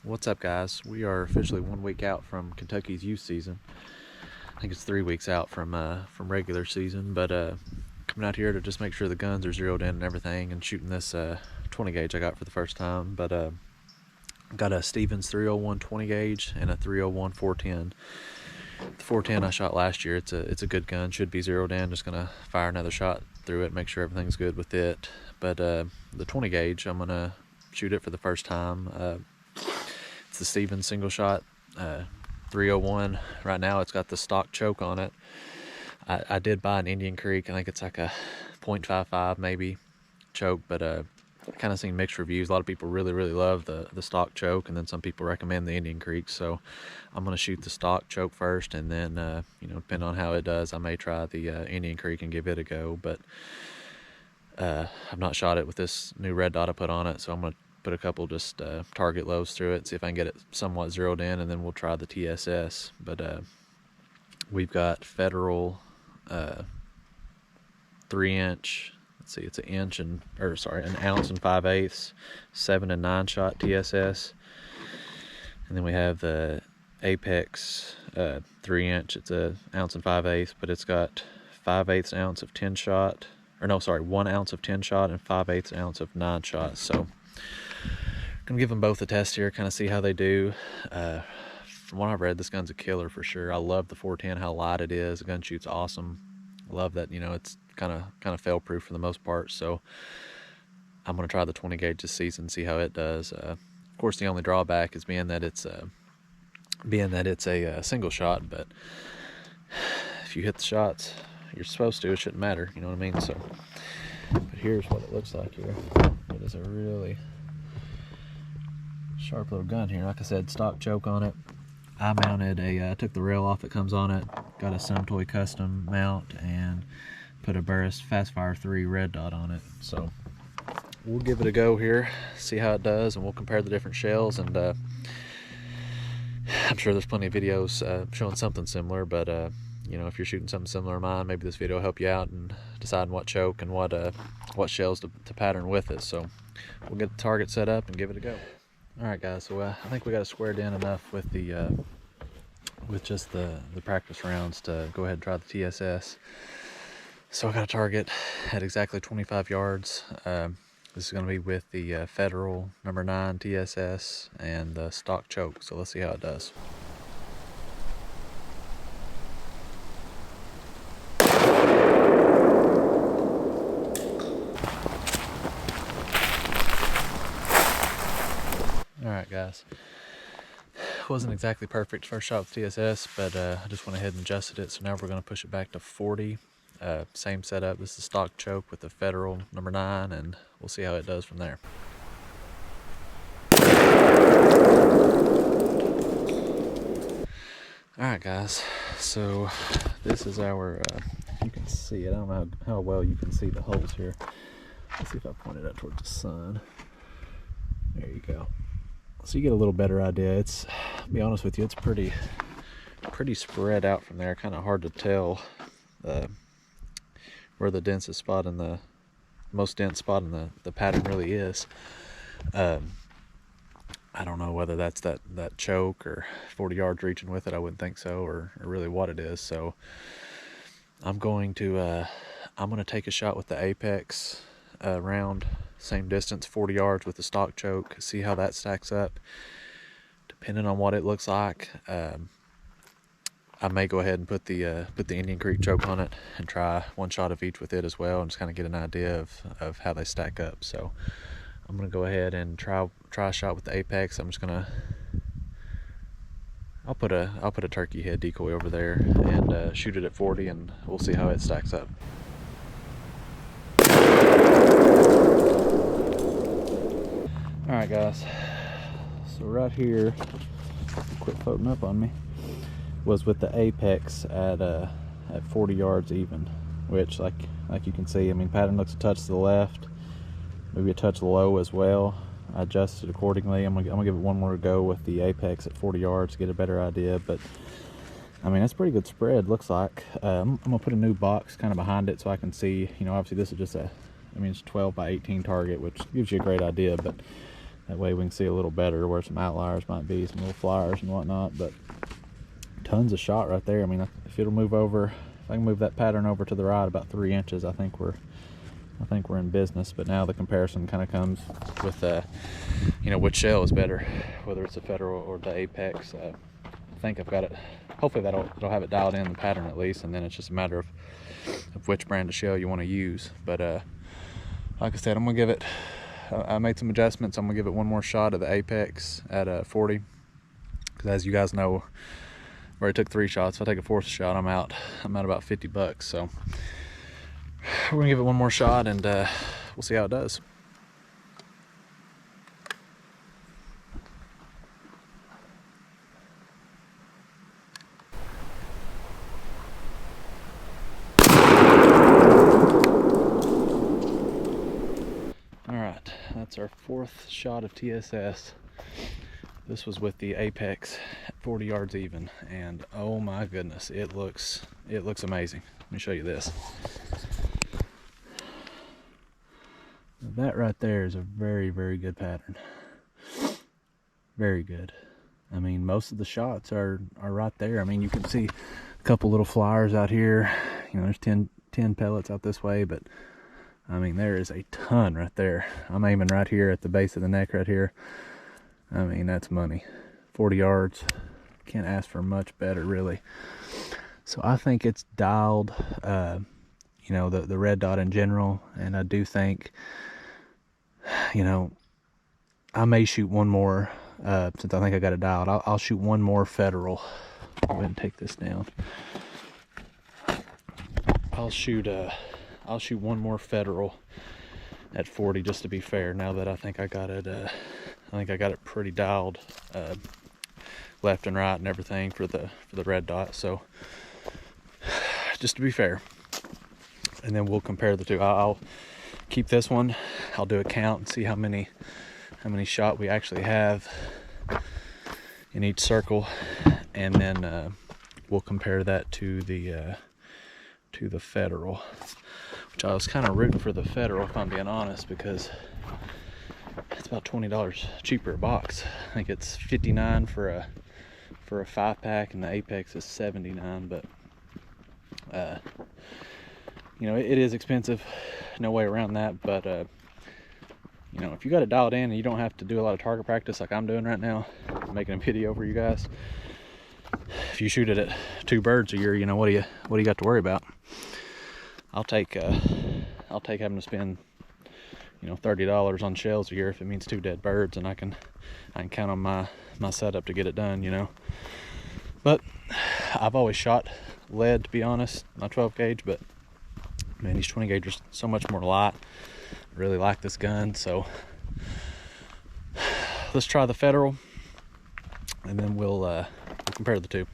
What's up, guys? We are officially 1 week out from Kentucky's youth season. I think it's 3 weeks out from regular season, but coming out here to just make sure the guns are zeroed in and everything, and shooting this 20 gauge I got for the first time. But got a Stevens 301 20 gauge and a 301 410. The 410 I shot last year. It's a good gun. Should be zeroed in. Just gonna fire another shot through it, make sure everything's good with it. But the 20 gauge, I'm gonna shoot it for the first time. It's the Stevens single shot 301. Right now it's got the stock choke on it. I did buy an Indian Creek. I think it's like a 0.55 maybe choke, but I kind of seen mixed reviews. A lot of people really love the stock choke, and then some people recommend the Indian Creek. So I'm gonna shoot the stock choke first, and then depending on how it does, I may try the Indian Creek and give it a go. But I've not shot it with this new red dot I put on it, so I'm gonna put a couple just target lows through it, see if I can get it somewhat zeroed in, and then we'll try the TSS. But we've got Federal 3-inch, let's see, it's an ounce and 5/8 7 and 9 shot TSS. And then we have the Apex 3-inch. It's a 1 ounce and 5/8, but it's got 5/8 ounce of 10 shot, or no, sorry, 1 ounce of 10 shot and 5/8 ounce of 9 shot. So I'm gonna give them both a test here, kind of see how they do. From what I've read, this gun's a killer for sure. I love the 410, how light it is. The gun shoots awesome. I love that, it's kind of fail proof for the most part. So I'm gonna try the 20 gauge this season, see how it does. Of course, the only drawback is being that it's a single shot, but if you hit the shots you're supposed to, it shouldn't matter, you know what I mean? So, but here's what it looks like here. It is a really sharp little gun here. Like I said, stock choke on it. I mounted took the rail off that comes on it, got a Some Toy custom mount, and put a Burris Fastfire 3 red dot on it. So we'll give it a go here, see how it does, and we'll compare the different shells. And I'm sure there's plenty of videos showing something similar, but if you're shooting something similar to mine, maybe this video will help you out in deciding what choke and what shells to pattern with it. So we'll get the target set up and give it a go. Alright guys, so I think we got it squared in enough with just the practice rounds to go ahead and try the TSS. So I got a target at exactly 25 yards. This is going to be with the Federal number 9 TSS and the stock choke. So let's see how it does. Alright guys, wasn't exactly perfect first shot with TSS, but I just went ahead and adjusted it. So now we're going to push it back to 40. Same setup. This is stock choke with the Federal number 9, and we'll see how it does from there. Alright guys, so this is our, you can see it, I don't know how well you can see the holes here. Let's see if I point it up towards the sun. There you go. So you get a little better idea. It's, to be honest with you, it's pretty spread out from there. Kind of hard to tell where the densest spot in the most dense spot in the pattern really is. I don't know whether that's that choke or 40 yards reaching with it. I wouldn't think so, or really what it is. So I'm going to take a shot with the Apex round, same distance, 40 yards with the stock choke, see how that stacks up. Depending on what it looks like, I may go ahead and put the Indian Creek choke on it and try one shot of each with it as well, and just kind of get an idea of how they stack up. So I'm gonna go ahead and try a shot with the Apex. I'm just gonna I'll put a turkey head decoy over there and shoot it at 40, and we'll see how it stacks up. Alright guys, so right here, quit floating up on me, was with the Apex at 40 yards even, which like you can see, I mean, pattern looks a touch to the left, maybe a touch low as well. I adjusted accordingly. I'm gonna give it one more go with the Apex at 40 yards to get a better idea, but I mean, that's pretty good spread, looks like. I'm gonna put a new box kind of behind it so I can see, obviously this is just it's a 12 by 18 target, which gives you a great idea, but That way we can see a little better where some outliers might be, some little flyers and whatnot. But tons of shot right there. I mean, if it'll move over, if I can move that pattern over to the right about 3 inches, I think we're in business. But now the comparison kind of comes with you know, which shell is better, whether it's the Federal or the Apex. I think I've got it. Hopefully that'll have it dialed in, the pattern at least, and then it's just a matter of which brand of shell you want to use. But like I said, I'm gonna give it, I made some adjustments. I'm gonna give it one more shot of the Apex at 40, because as you guys know, I already took 3 shots. If I take a 4th shot, I'm out about $50. So we're gonna give it one more shot, and we'll see how it does. Alright, that's our 4th shot of TSS. This was with the Apex at 40 yards even, and oh my goodness, it looks amazing. Let me show you this. That right there is a very, very good pattern. Very good. I mean, most of the shots are right there. I mean, you can see a couple little flyers out here. You know, there's 10 pellets out this way, but I mean, there is a ton right there. I'm aiming right here at the base of the neck right here. I mean, that's money. 40 yards. Can't ask for much better, really. So I think it's dialed, you know, the red dot in general. And I do think, you know, I may shoot one more, since I think I got it dialed. I'll shoot one more Federal. Go ahead and take this down. I'll shoot one more Federal at 40 just to be fair. Now that I think I got it, pretty dialed, left and right and everything for the red dot. So just to be fair, and then we'll compare the two. I'll keep this one. I'll do a count and see how many shot we actually have in each circle, and then we'll compare that to the Federal. Which I was kind of rooting for the Federal, if I'm being honest, because it's about $20 cheaper a box. I think it's $59 for a 5-pack, and the Apex is $79. But you know, it is expensive, no way around that. But you know, if you got it dialed in and you don't have to do a lot of target practice like I'm doing right now, I'm making a video for you guys. If you shoot it at 2 birds a year, you know, what do you got to worry about? I'll take having to spend, you know, $30 on shells a year if it means 2 dead birds, and I can count on my setup to get it done, you know. But I've always shot lead, to be honest, my 12 gauge, but man, these 20 gauge are so much more light. I really like this gun, so let's try the Federal, and then we'll compare the two.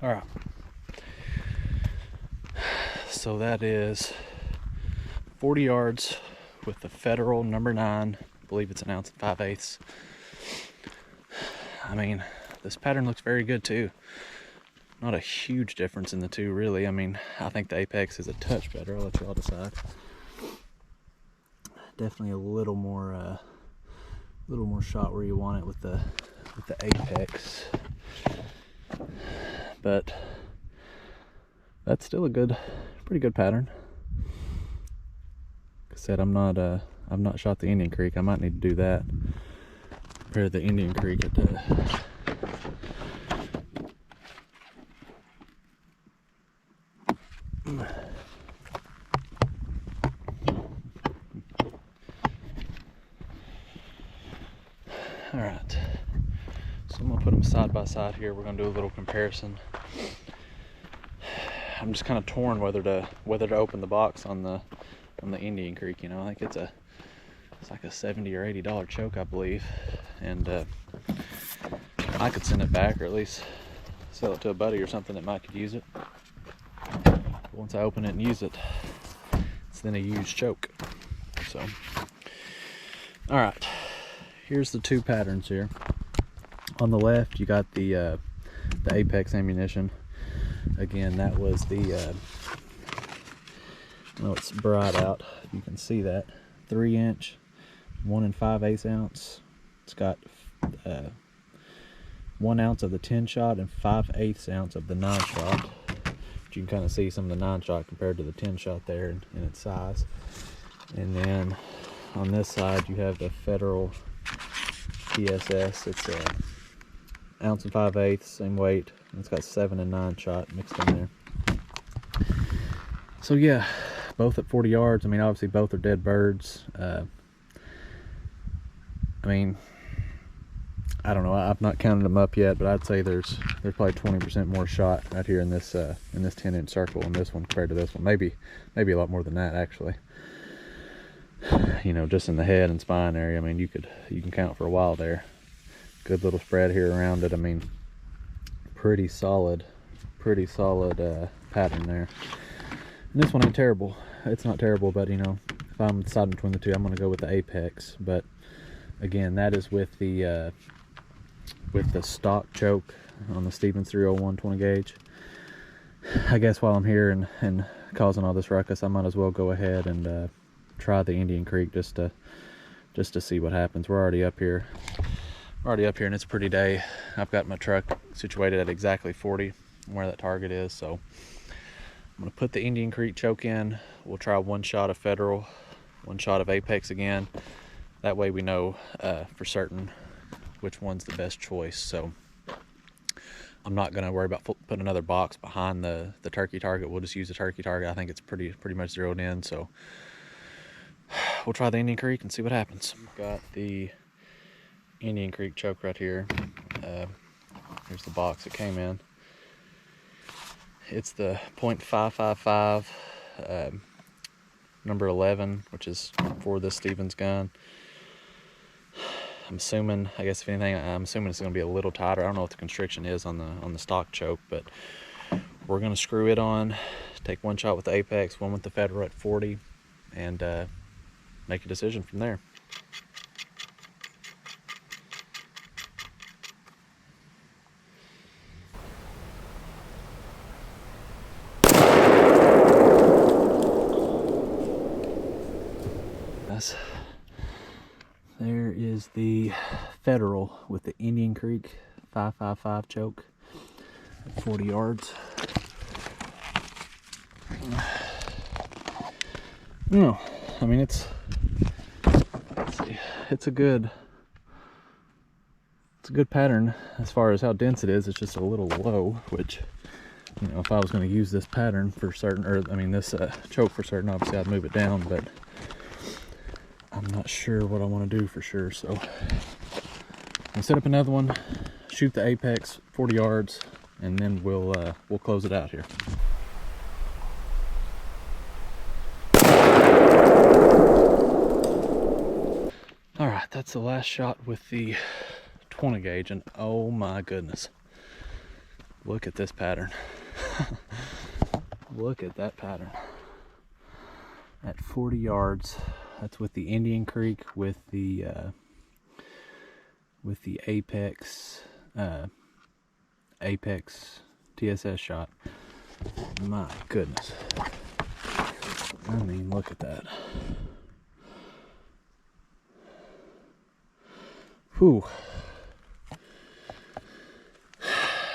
All right, so that is 40 yards with the Federal number 9. I believe it's an 1 5/8 ounce. I mean, this pattern looks very good too. Not a huge difference in the two, really. I mean, I think the Apex is a touch better. I'll let y'all decide. Definitely a little more shot where you want it with the Apex. But that's still a pretty good pattern. Like I said, I've not shot the Indian Creek. I might need to do that. Compare the Indian Creek at the all right. So I'm gonna put them side by side here. We're gonna do a little comparison. I'm just kind of torn whether to open the box on the Indian Creek. You know, I think it's like a $70 or $80 choke, I believe, and I could send it back, or at least sell it to a buddy or something that might could use it. But once I open it and use it, it's then a huge choke. So, all right, here's the two patterns here. On the left, you got the Apex ammunition. Again, that was the, I know it's bright out, you can see that, 3-inch, 1 5/8 ounce. It's got 1 ounce of the 10-shot and 5/8 ounce of the 9-shot. You can kind of see some of the 9-shot compared to the 10-shot there in its size. And then on this side, you have the Federal TSS. It's a 1 ounce and 5/8, same weight. It's got 7 and 9-shot mixed in there. So yeah, both at 40 yards. I mean, obviously both are dead birds. I mean, I don't know. I've not counted them up yet, but I'd say there's probably 20% more shot right here in this 10-inch circle in this one compared to this one. Maybe a lot more than that actually. You know, just in the head and spine area. I mean, you can count for a while there. Good little spread here around it. I mean, pretty solid pattern there. And this one ain't terrible. It's not terrible, but you know, if I'm deciding between the two, I'm gonna go with the Apex. But again, that is with the stock choke on the Stevens 301 20 gauge. I guess while I'm here and causing all this ruckus, I might as well go ahead and try the Indian Creek just to see what happens. We're already up here. And it's a pretty day. I've got my truck situated at exactly 40 where that target is, so I'm gonna put the Indian Creek choke in. We'll try 1 shot of Federal, 1 shot of Apex again. That way we know for certain which one's the best choice. So I'm not gonna worry about putting another box behind the turkey target. We'll just use the turkey target. I think it's pretty much zeroed in, so we'll try the Indian Creek and see what happens. Got the Indian Creek choke right here. Here's the box it came in. It's the .555 number 11, which is for this Stevens gun. I'm assuming, I guess if anything, I'm assuming it's going to be a little tighter. I don't know what the constriction is on the stock choke, but we're going to screw it on, take 1 shot with the Apex, 1 with the Federal at 40, and make a decision from there. There is the Federal with the Indian Creek 555 choke at 40 yards. No, I mean it's a good pattern as far as how dense it is. It's just a little low, which, you know, if I was going to use this pattern for certain, or I mean this choke for certain, obviously I'd move it down, but I'm not sure what I want to do for sure. So I'll set up another one, shoot the Apex 40 yards, and then we'll close it out here. All right, that's the last shot with the 20 gauge, and oh my goodness, look at this pattern. Look at that pattern at 40 yards. That's with the Indian Creek with the Apex TSS shot. My goodness, I mean, look at that. Whew.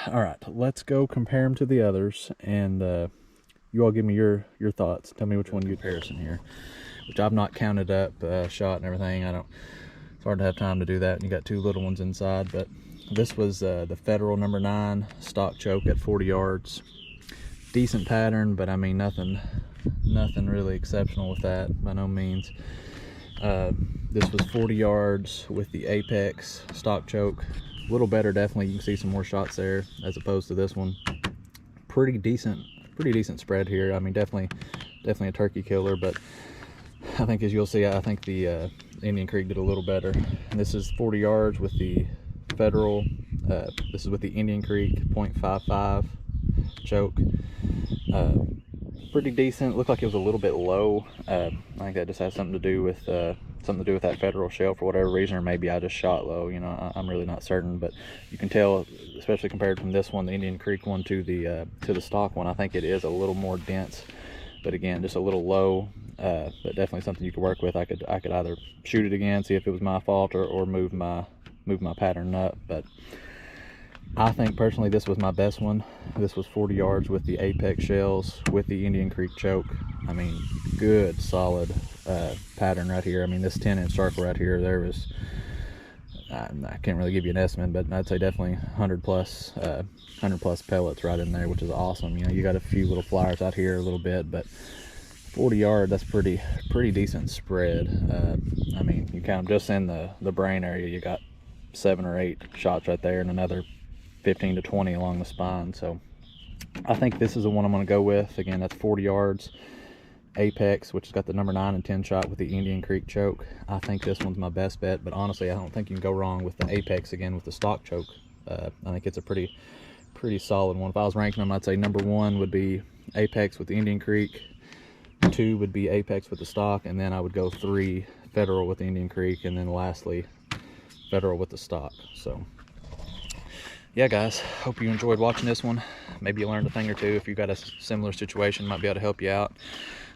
All right, let's go compare them to the others, and you all give me your thoughts. Tell me which one you comparison here, which I've not counted up shot and everything. It's hard to have time to do that, and you got 2 little ones inside. But this was the Federal number 9 stock choke at 40 yards. Decent pattern, but I mean nothing really exceptional with that by no means. This was 40 yards with the Apex stock choke. A little better, definitely. You can see some more shots there as opposed to this one. Pretty decent spread here. I mean, definitely a turkey killer, but I think, as you'll see, I think the Indian Creek did a little better. And this is 40 yards with the Federal. This is with the Indian Creek .55 choke. Pretty decent. Looked like it was a little bit low. I think that just has something to do with the something to do with that Federal shell for whatever reason, or maybe I just shot low. You know, I'm really not certain, but you can tell, especially compared from this one, the Indian Creek one, to the stock one, I think it is a little more dense, but again, just a little low. But definitely something you could work with. I could either shoot it again, see if it was my fault, or move my pattern up. But I think personally this was my best one. This was 40 yards with the Apex shells with the Indian Creek choke. I mean, good solid pattern right here. I mean, this 10-inch circle right here, there was, I can't really give you an estimate, but I'd say definitely 100 plus pellets right in there, which is awesome. You know, you got a few little flyers out here a little bit, but 40 yard, that's pretty decent spread. I mean, you count them just in the brain area, you got 7 or 8 shots right there, and another 15 to 20 along the spine. So I think this is the one I'm going to go with. Again, that's 40 yards Apex, which has got the number 9 and 10 shot with the Indian Creek choke. I think this one's my best bet, but honestly, I don't think you can go wrong with the Apex again with the stock choke. I think it's a pretty solid one. If I was ranking them, I'd say number 1 would be Apex with the Indian Creek, 2 would be Apex with the stock, and then I would go 3 Federal with the Indian Creek, and then lastly Federal with the stock. So yeah, guys, hope you enjoyed watching this one. Maybe you learned a thing or two. If you got a similar situation, might be able to help you out.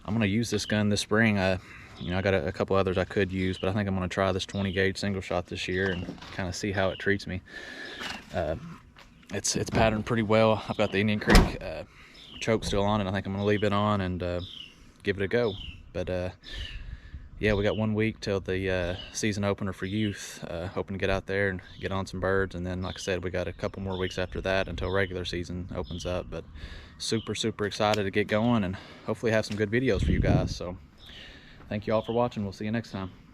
I'm going to use this gun this spring. You know, I got a couple others I could use, but I think I'm going to try this 20 gauge single shot this year and kind of see how it treats me. It's patterned pretty well. I've got the Indian Creek choke still on, and I think I'm going to leave it on and give it a go. But yeah, we got 1 week till the season opener for youth. Hoping to get out there and get on some birds, and then like I said, we got a couple more weeks after that until regular season opens up. But super excited to get going and hopefully have some good videos for you guys. So thank you all for watching. We'll see you next time.